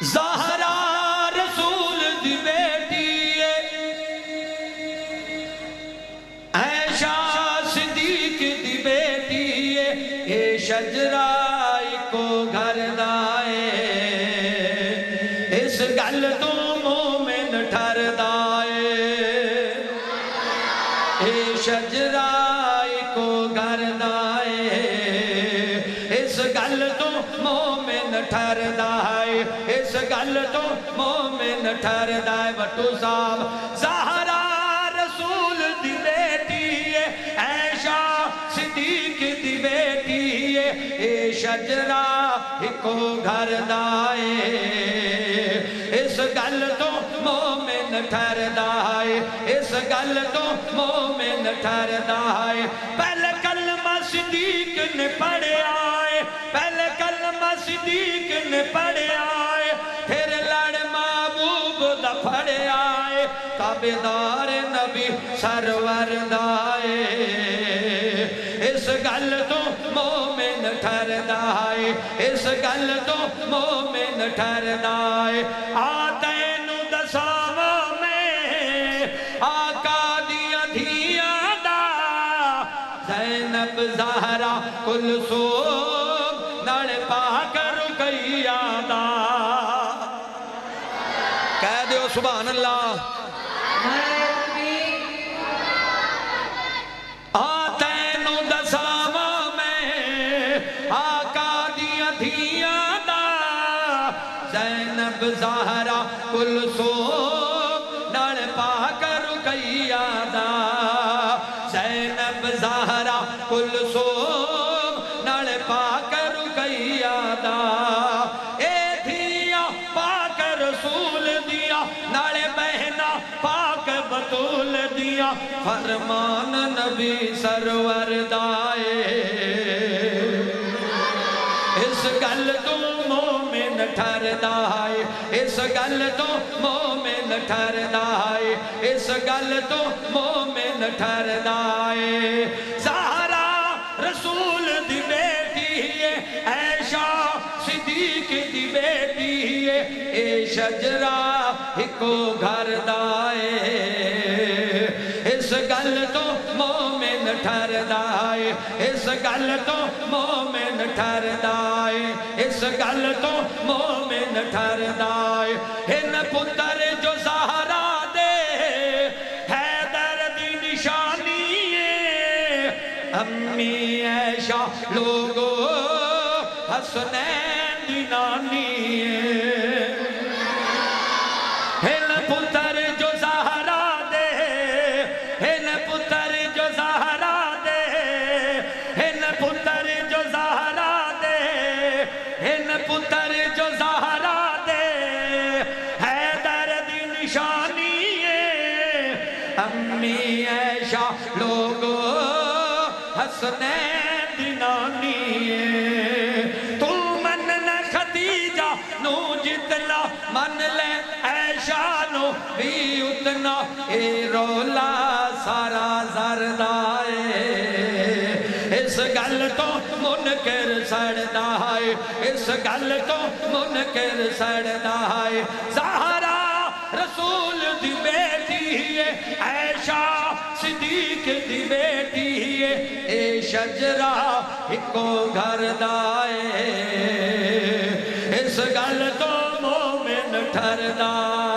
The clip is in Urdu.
زہرا رسول دی بیٹی ہے، عائشہ صدیق دی بیٹی ہے، اے شجرہ کو گھر دائے، اس گل تو مومن ٹھر دائے، اے شجرہ کو گھر دائے، اس گل تو مومن ٹھر دائے، اس گل تو مومن ٹھر دائے۔ وٹو صاحب زہرا رسول دی بیٹی ہے، عائشہ صدیق دی بیٹی ہے، اے شجرہ کو گھر دائے، اس گل تو مومن ٹھر دائے، اس گل تو مومن ٹھر دائے۔ پہلے کلمہ صدیق نے پڑھے آئے، پہلے کلمہ صدیق نے پڑھے آئے، پھر لڑ محبوب دا پڑھے آئے، تابعدار نبی سرور دائے، اس گل تو مومن ٹھر دائے، اس گل تو مومن ٹھر دائے۔ آتین دساواں میں آقا دیاں دھیاں دا، زینب زہرا کلثوم نڑ پاک رقیہ دا۔ کہہ دیو سبحان اللہ۔ آتین دساواں میں آقا دیاں دھیاں دا، زینب زہرا کلثوم نڑ پاک رقیہ دا، زینب زہرا کلثوم نڑ پاک رقیہ دا۔ اے دھیاں پاک رسول دیا، نڑ بہنا پاک بطول دیا، فرمان نبی سرور دائے، اس گل تو مومن ٹھر دائے، اس گل تو مومن ٹھر دائے، اس گل تو مومن ٹھر دائے۔ زہرا رسول دی بیٹی ہے، عائشہ صدیق دی بیٹی ہے، اے شجرہ کو گھر دائے، اس گل تو مومن ٹھر دائے، اس گل تو مومن ٹھر دائے، اس گل تو مومن ٹھر دائے۔ ہن پتر جو زہرا دے حیدر دی نشانی ہے، امی عائشہ لوگو حسنین دی نانی ہے۔ ہن پتر جو زہرا دے، ہن پتر جو زہرا دے، ہن پتر جو زہرا دے، ہن پتر جو زہرا دے، حیدر دی نشانی ہے، امی عائشہ لوگو حسنین دی نانی ہے۔ تو من لے خدیجہ نو جتنا من لے عائشہ نو بھی اتنا، اے رولا سارا زردائے، اس گل تو منکر سڑدائے، اس گل تو منکر سڑدائے۔ زہرا رسول دی بیٹی ہے، عائشہ صدیق دی بیٹی ہے، اے شجرہ کو گھر دائے، اس گل تو مومن ٹھر دائے۔